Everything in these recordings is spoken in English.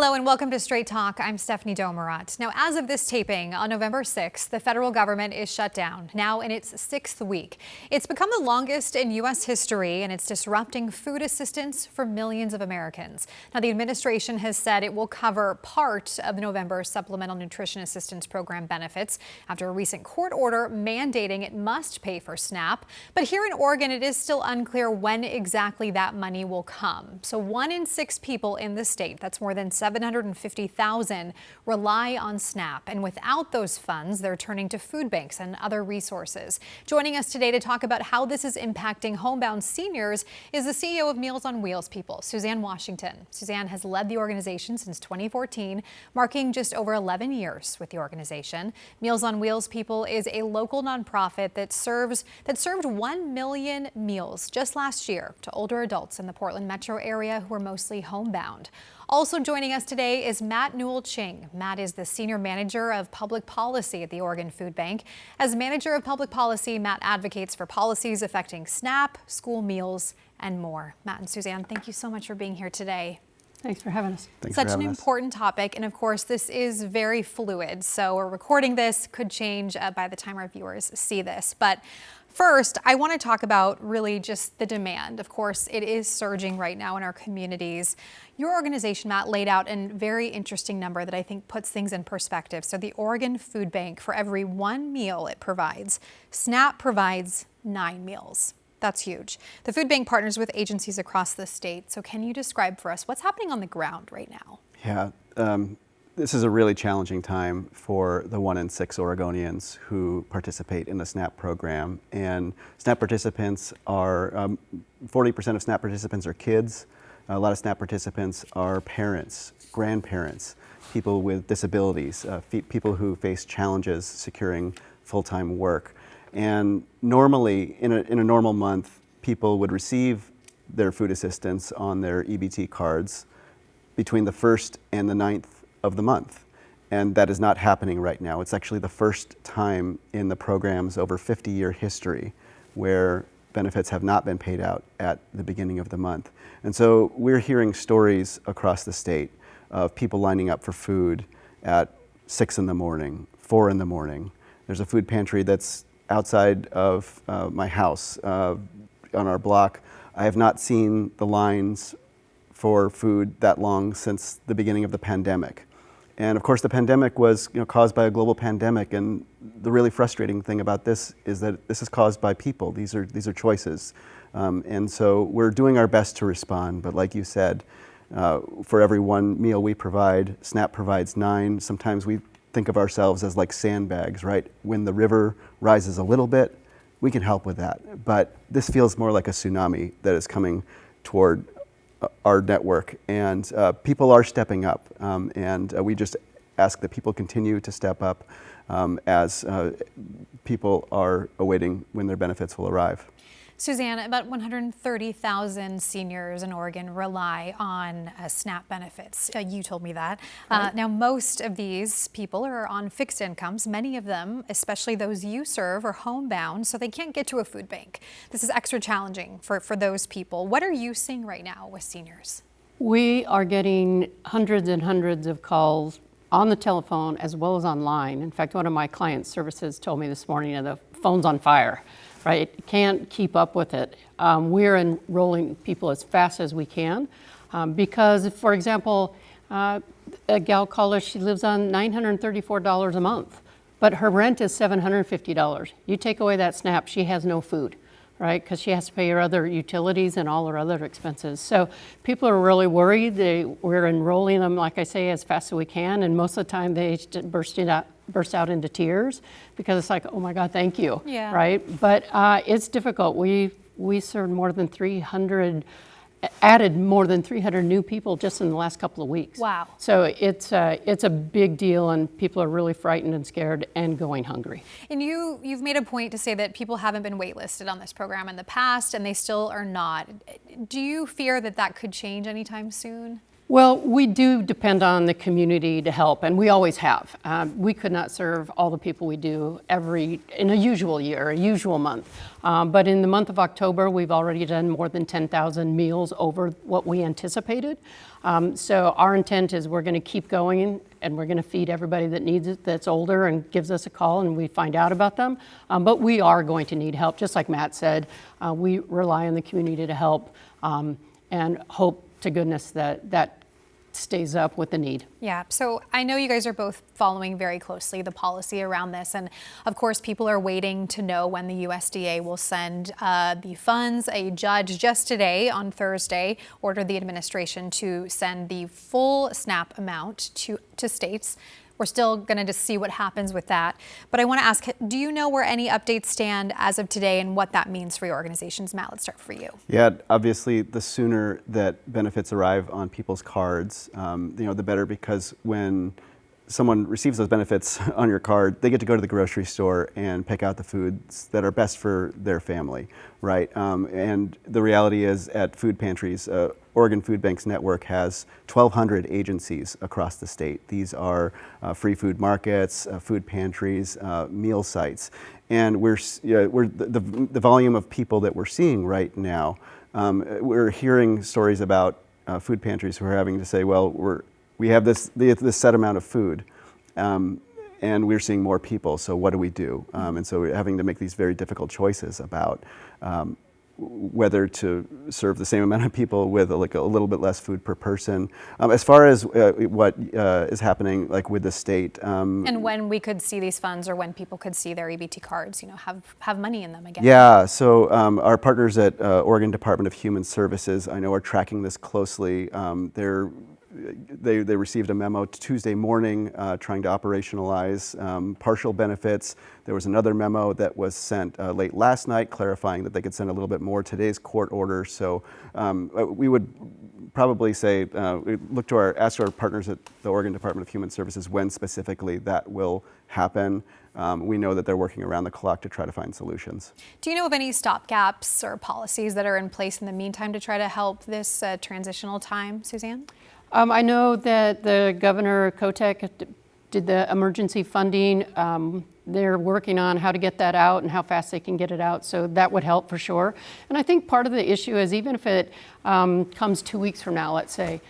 Hello and welcome to Straight Talk. I'm Stephanie Domerat. Now, as of this taping on November 6th, the federal government is shut down, now in its 6th week. It's become the longest in U.S. history, and it's disrupting food assistance for millions of Americans. Now, the administration has said it will cover part of November's Supplemental Nutrition Assistance Program benefits after a recent court order mandating it must pay for SNAP. But here in Oregon, it is still unclear when exactly that money will come. So 1 in 6 people in the state, that's more than 750,000, rely on SNAP. And without those funds, they're turning to food banks and other resources. Joining us today to talk about how this is impacting homebound seniors is the CEO of Meals on Wheels People, Suzanne Washington. Suzanne has led the organization since 2014, marking just over 11 years with the organization. Meals on Wheels People is a local nonprofit that served 1 million meals just last year to older adults in the Portland metro area who are mostly homebound. Also joining us today is Matt Newell-Ching. Matt is the Senior Manager of Public Policy at the Oregon Food Bank. As Manager of Public Policy, Matt advocates for policies affecting SNAP, school meals, and more. Matt and Suzanne, thank you so much for being here today. Thanks for having us. Such an important topic, and of course this is very fluid, so we're recording this, could change by the time our viewers see this. But first, I want to talk about really just the demand. Of course, it is surging right now in our communities. Your organization, Matt, laid out a very interesting number that I think puts things in perspective. So the Oregon Food Bank, for every 1 meal it provides, SNAP provides 9 meals. That's huge. The food bank partners with agencies across the state. So can you describe for us what's happening on the ground right now? Yeah, this is a really challenging time for the 1 in 6 Oregonians who participate in the SNAP program. And SNAP participants are, 40% of SNAP participants are kids. A lot of SNAP participants are parents, grandparents, people with disabilities, people who face challenges securing full-time work. And normally, in a normal month, people would receive their food assistance on their EBT cards between the 1st and the 9th of the month. And that is not happening right now. It's actually the first time in the program's over 50-year history where benefits have not been paid out at the beginning of the month. And so we're hearing stories across the state of people lining up for food at 6 in the morning, 4 in the morning. There's a food pantry that's outside of my house on our block. I have not seen the lines for food that long since the beginning of the pandemic. And of course the pandemic was caused by a global pandemic, and the really frustrating thing about this is that this is caused by people. These are choices. And so we're doing our best to respond, but like you said, for every 1 meal we provide, SNAP provides 9. Sometimes we think of ourselves as like sandbags, right? When the river rises a little bit, we can help with that. But this feels more like a tsunami that is coming toward our network, and people are stepping up, and we just ask that people continue to step up as people are awaiting when their benefits will arrive. Suzanne, about 130,000 seniors in Oregon rely on SNAP benefits. You told me that. Right. Now, most of these people are on fixed incomes. Many of them, especially those you serve, are homebound, so they can't get to a food bank. This is extra challenging for those people. What are you seeing right now with seniors? We are getting hundreds and hundreds of calls on the telephone as well as online. In fact, one of my client services told me this morning, the phone's on fire. Right, can't keep up with it. We're enrolling people as fast as we can because, for example, a gal called us, she lives on $934 a month, but her rent is $750. You take away that SNAP, she has no food, right? Because she has to pay her other utilities and all her other expenses. So people are really worried. We're enrolling them, like I say, as fast as we can, and most of the time they burst out into tears because it's like, oh my God, thank you, yeah. Right? But it's difficult. We served added more than 300 new people just in the last couple of weeks. Wow. So it's a big deal, and people are really frightened and scared and going hungry. And you've made a point to say that people haven't been waitlisted on this program in the past, and they still are not. Do you fear that could change anytime soon? Well, we do depend on the community to help, and we always have. We could not serve all the people we do in a usual year, a usual month. But in the month of October, we've already done more than 10,000 meals over what we anticipated. So our intent is we're going to keep going, and we're going to feed everybody that needs it, that's older and gives us a call, and we find out about them. But we are going to need help. Just like Matt said, we rely on the community to help and hope to goodness that stays up with the need. Yeah, so I know you guys are both following very closely the policy around this, and of course people are waiting to know when the USDA will send the funds. A judge just today, on Thursday, ordered the administration to send the full SNAP amount to states. We're still going to see what happens with that. But I want to ask, do you know where any updates stand as of today and what that means for your organizations? Matt, let's start for you. Yeah, obviously the sooner that benefits arrive on people's cards, the better, because when someone receives those benefits on your card, they get to go to the grocery store and pick out the foods that are best for their family, right? And the reality is, at food pantries, Oregon Food Banks Network has 1,200 agencies across the state. These are free food markets, food pantries, meal sites, and the volume of people that we're seeing right now. We're hearing stories about food pantries who are having to say, well, we have this set amount of food, and we're seeing more people, so what do we do? And so we're having to make these very difficult choices about whether to serve the same amount of people with a little bit less food per person. As far as what is happening with the state. And when we could see these funds, or when people could see their EBT cards, have money in them again. Yeah, so our partners at Oregon Department of Human Services, I know, are tracking this closely. They received a memo Tuesday morning trying to operationalize partial benefits. There was another memo that was sent late last night clarifying that they could send a little bit more. Today's court order. So we would probably say, ask our partners at the Oregon Department of Human Services when specifically that will happen. We know that they're working around the clock to try to find solutions. Do you know of any stopgaps or policies that are in place in the meantime to try to help this transitional time, Suzanne? I know that the Governor Kotek did the emergency funding. They're working on how to get that out and how fast they can get it out, so that would help for sure. And I think part of the issue is, even if it comes 2 weeks from now, let's say,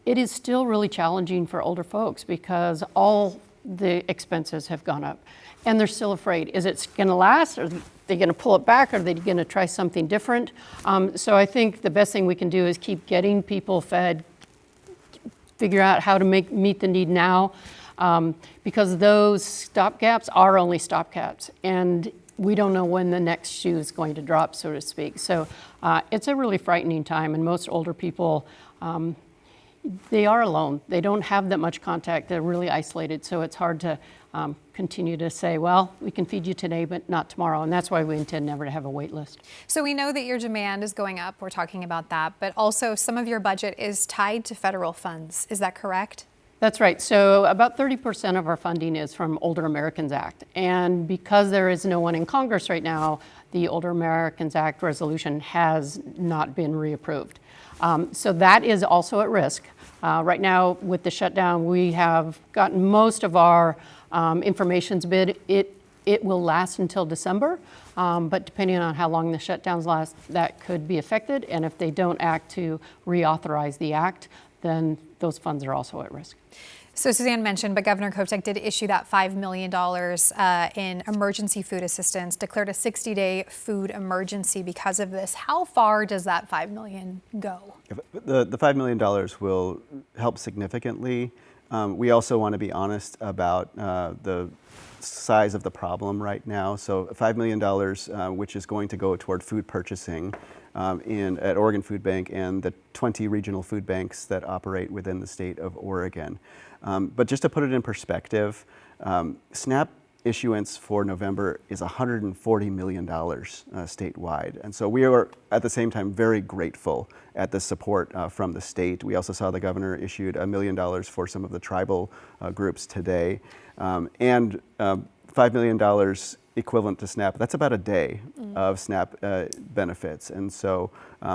it is still really challenging for older folks because all the expenses have gone up and they're still afraid. Is it going to last? Are they going to pull it back? Are they going to try something different? So I think the best thing we can do is keep getting people fed, figure out how to meet the need now, because those stopgaps are only stopgaps, and we don't know when the next shoe is going to drop, so to speak. So it's a really frightening time, and most older people, they are alone. They don't have that much contact. They're really isolated, so it's hard to continue to say, well, we can feed you today, but not tomorrow. And that's why we intend never to have a wait list. So we know that your demand is going up. We're talking about that. But also some of your budget is tied to federal funds. Is that correct? That's right. So about 30% of our funding is from Older Americans Act. And because there is no one in Congress right now, the Older Americans Act resolution has not been reapproved. So that is also at risk. Right now, with the shutdown, we have gotten most of our information's bid. It will last until December, but depending on how long the shutdowns last, that could be affected. And if they don't act to reauthorize the act, then those funds are also at risk. So Suzanne mentioned, but Governor Kotek did issue that $5 million in emergency food assistance, declared a 60-day food emergency because of this. How far does that $5 million go? The $5 million will help significantly. We also want to be honest about the size of the problem right now. So $5 million, which is going to go toward food purchasing at Oregon Food Bank and the 20 regional food banks that operate within the state of Oregon. But just to put it in perspective, SNAP issuance for November is $140 million statewide. And so we are at the same time very grateful at the support from the state. We also saw the governor issued $1 million for some of the tribal groups today. And $5 million equivalent to SNAP, that's about a day of SNAP benefits. And so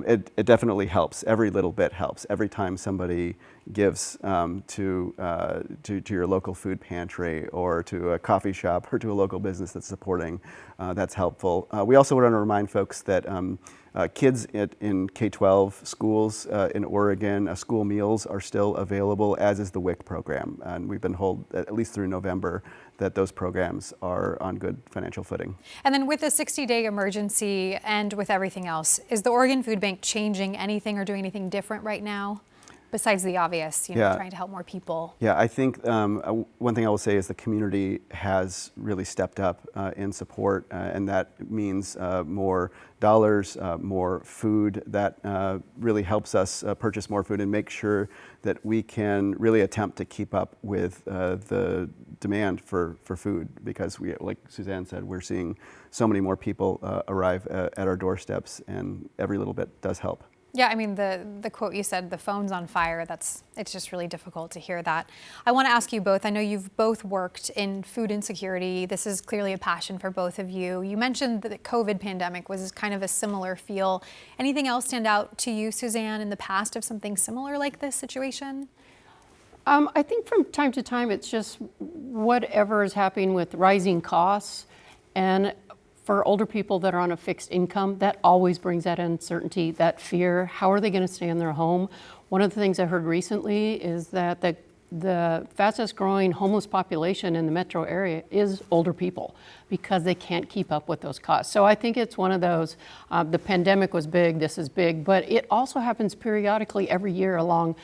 it definitely helps. Every little bit helps. Every time somebody gives to your local food pantry or to a coffee shop or to a local business that's supporting, that's helpful. We also want to remind folks that kids in K-12 schools in Oregon, school meals are still available, as is the WIC program. And we've been told, at least through November, that those programs are on good financial footing. And then with the 60-day emergency and with everything else, is the Oregon Food Bank changing anything or doing anything different right now? Besides the obvious, trying to help more people. Yeah, I think one thing I will say is the community has really stepped up in support, and that means more dollars, more food. That really helps us purchase more food and make sure that we can really attempt to keep up with the demand for food, because we, like Suzanne said, we're seeing so many more people arrive at our doorsteps, and every little bit does help. Yeah, I mean, the quote you said, the phone's on fire, it's just really difficult to hear that. I want to ask you both, I know you've both worked in food insecurity. This is clearly a passion for both of you. You mentioned that the COVID pandemic was kind of a similar feel. Anything else stand out to you, Suzanne, in the past of something similar like this situation? I think from time to time, it's just whatever is happening with rising costs. And for older people that are on a fixed income, that always brings that uncertainty, that fear. How are they going to stay in their home? One of the things I heard recently is that the fastest growing homeless population in the metro area is older people, because they can't keep up with those costs. So I think it's one of those, the pandemic was big, this is big, but it also happens periodically every year along,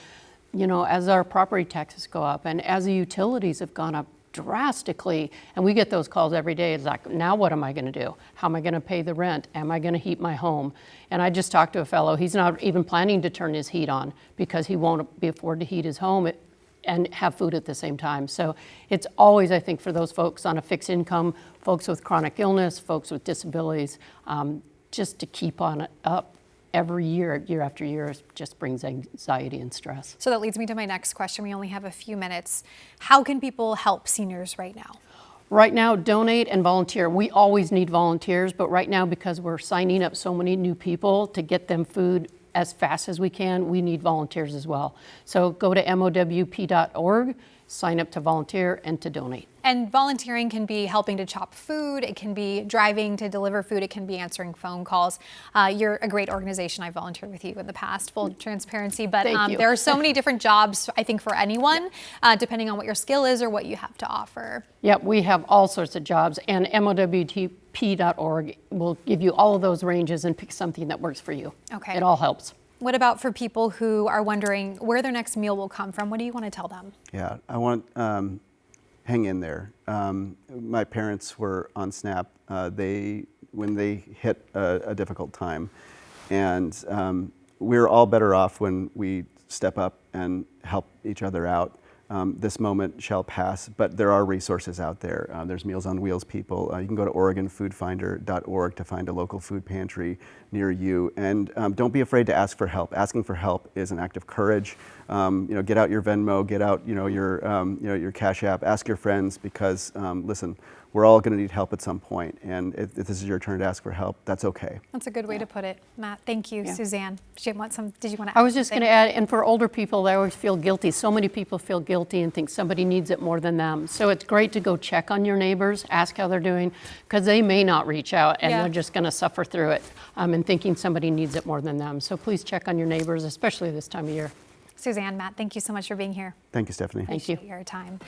as our property taxes go up and as the utilities have gone up drastically, and we get those calls every day. It's like, now what am I going to do? How am I going to pay the rent? Am I going to heat my home? And I just talked to a fellow, he's not even planning to turn his heat on because he won't be afford to heat his home and have food at the same time. So it's always, I think, for those folks on a fixed income, folks with chronic illness, folks with disabilities, just to keep on up every year, year after year, just brings anxiety and stress. So that leads me to my next question. We only have a few minutes. How can people help seniors right now? Right now, donate and volunteer. We always need volunteers, but right now, because we're signing up so many new people to get them food as fast as we can, we need volunteers as well. So go to mowp.org, sign up to volunteer and to donate. And volunteering can be helping to chop food, it can be driving to deliver food, it can be answering phone calls. You're a great organization. I volunteered with you in the past, full transparency, but there are so many different jobs, I think, for anyone, depending on what your skill is or what you have to offer. Yep, we have all sorts of jobs, and mowp.org will give you all of those ranges and pick something that works for you. Okay. It all helps. What about for people who are wondering where their next meal will come from? What do you want to tell them? Yeah, I want hang in there. My parents were on SNAP when they hit a difficult time, and we're all better off when we step up and help each other out. This moment shall pass, but there are resources out there. There's Meals on Wheels people. You can go to OregonFoodFinder.org to find a local food pantry near you. And don't be afraid to ask for help. Asking for help is an act of courage. Get out your Venmo, get out your Cash App. Ask your friends, because listen, we're all going to need help at some point. And if this is your turn to ask for help, that's okay. That's a good way to put it, Matt. Thank you, Suzanne. Did you want to add I was just going to add, and for older people, they always feel guilty. So many people feel guilty and think somebody needs it more than them. So it's great to go check on your neighbors, ask how they're doing, because they may not reach out and they're just going to suffer through it and thinking somebody needs it more than them. So please check on your neighbors, especially this time of year. Suzanne, Matt, thank you so much for being here. Thank you, Stephanie. Thank you. Appreciate your time.